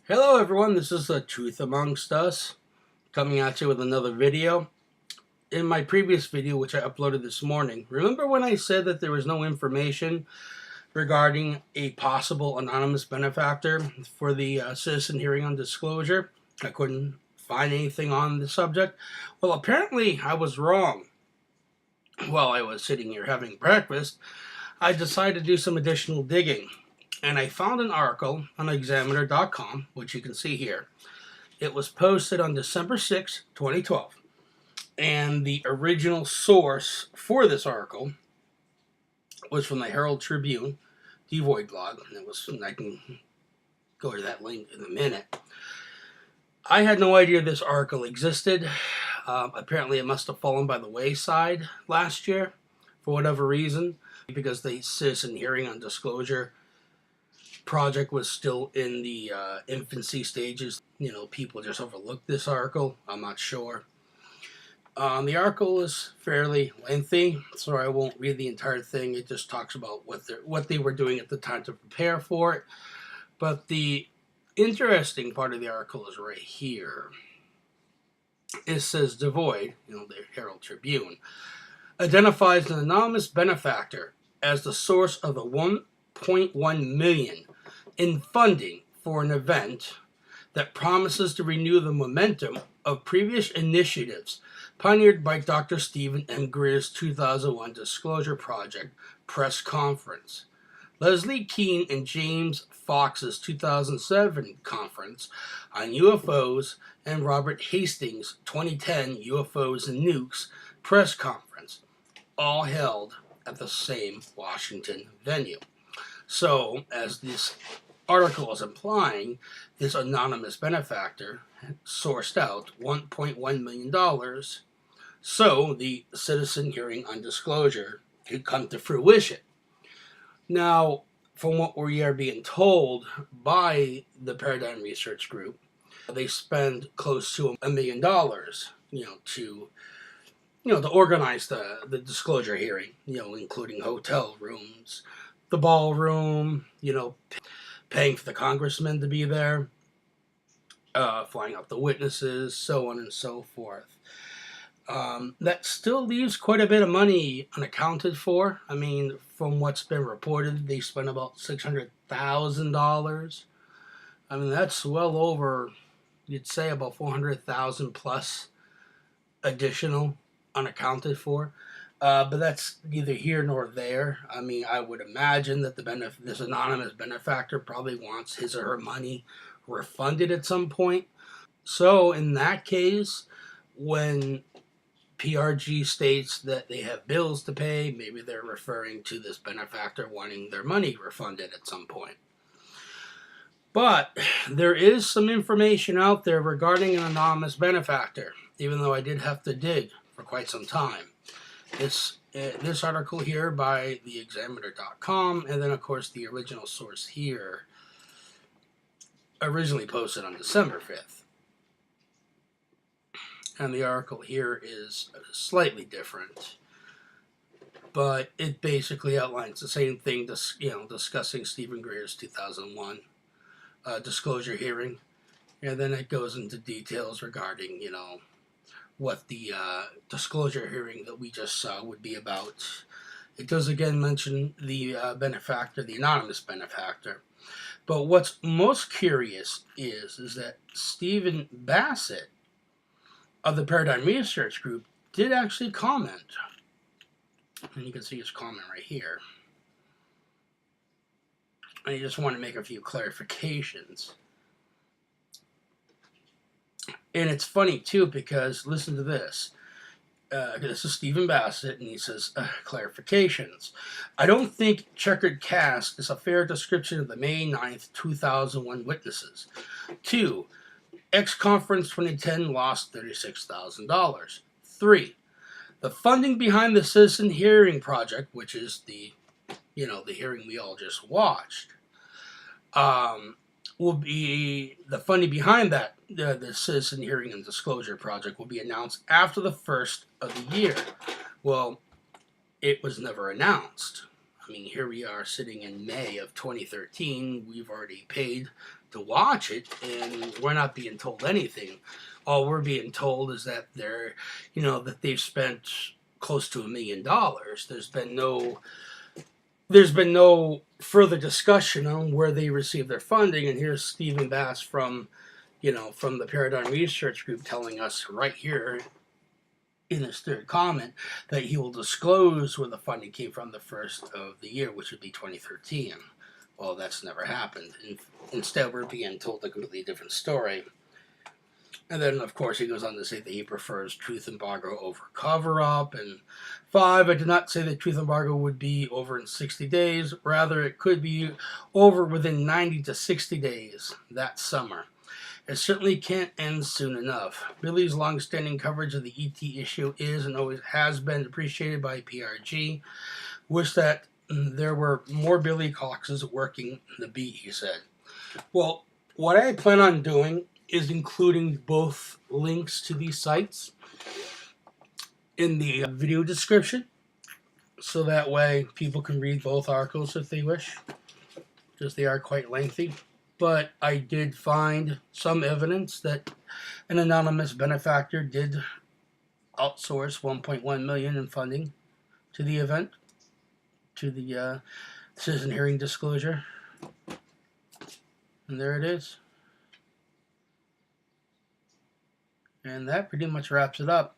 Hello everyone, this is The Truth Amongst Us, coming at you with another video. In my previous video, which I uploaded this morning, remember when I said that there was no information regarding a possible anonymous benefactor for the citizen hearing on disclosure? I couldn't find anything on the subject. Well, apparently I was wrong. While I was sitting here having breakfast, I decided to do some additional digging. And I found an article on examiner.com, which you can see here. It was posted on December 6, 2012. And the original source for this article was from the Herald-Tribune, Devoid blog. And I can go to that link in a minute. I had no idea this article existed. Apparently it must have fallen by the wayside last year for whatever reason, because the citizen hearing on disclosure project was still in the infancy stages. You know, people just overlooked this article. I'm not sure. The article is fairly lengthy, so I won't read the entire thing. It just talks about what they were doing at the time to prepare for it. But the interesting part of the article is right here. It says Devoid, the Herald-Tribune, identifies an anonymous benefactor as the source of the $1.1 million in funding for an event that promises to renew the momentum of previous initiatives pioneered by Dr. Stephen M. Greer's 2001 Disclosure Project press conference, Leslie Kean and James Fox's 2007 conference on UFOs, and Robert Hastings' 2010 UFOs and Nukes press conference, all held at the same Washington venue. So, as this article is implying, this anonymous benefactor sourced out $1.1 million so the citizen hearing on disclosure could come to fruition. Now, from what we are being told by the Paradigm Research Group, they spend close to $1 million, to organize the disclosure hearing, including hotel rooms, the ballroom, paying for the congressman to be there, flying out the witnesses, so on and so forth. That still leaves quite a bit of money unaccounted for. I mean, from what's been reported, they spent about $600,000. I mean, that's well over, you'd say, about $400,000 plus additional unaccounted for. But that's neither here nor there. I mean, I would imagine that this anonymous benefactor probably wants his or her money refunded at some point. So in that case, when PRG states that they have bills to pay, maybe they're referring to this benefactor wanting their money refunded at some point. But there is some information out there regarding an anonymous benefactor, even though I did have to dig for quite some time. This article here by the examiner.com, and then of course the original source here, originally posted on December 5th. And the article here is slightly different, but it basically outlines the same thing, discussing Stephen Greer's 2001 disclosure hearing, and then it goes into details regarding, what the disclosure hearing that we just saw would be about. It does again mention the benefactor, the anonymous benefactor. But what's most curious is that Stephen Bassett of the Paradigm Research Group did actually comment. And you can see his comment right here. And I just want to make a few clarifications. And it's funny, too, because listen to this. This is Stephen Bassett, and he says, clarifications. I don't think checkered cast is a fair description of the May 9th, 2001 witnesses. 2. X-Conference 2010 lost $36,000. 3. The funding behind the Citizen Hearing Project, which is the hearing we all just watched, will be the funding behind that, the Citizen Hearing and Disclosure Project will be announced after the first of the year. Well, it was never announced. I mean, here we are sitting in May of 2013. We've already paid to watch it, and we're not being told anything. All we're being told is that that they've spent close to $1 million. There's been no further discussion on where they received their funding, and here's Stephen Bass from the Paradigm Research Group telling us right here in his third comment that he will disclose where the funding came from the first of the year, which would be 2013. Well, that's never happened. Instead, we're being told a completely different story. And then, of course, he goes on to say that he prefers truth embargo over cover-up. And 5, I did not say that truth embargo would be over in 60 days. Rather, it could be over within 90 to 60 days that summer. It certainly can't end soon enough. Billy's long-standing coverage of the ET issue is and always has been appreciated by PRG. Wish that there were more Billy Coxes working the beat, he said. Well, what I plan on doing is including both links to these sites in the video description, so that way people can read both articles if they wish, because they are quite lengthy. But I did find some evidence that an anonymous benefactor did outsource $1.1 million in funding to the event, to the citizen hearing disclosure. And there it is. And that pretty much wraps it up.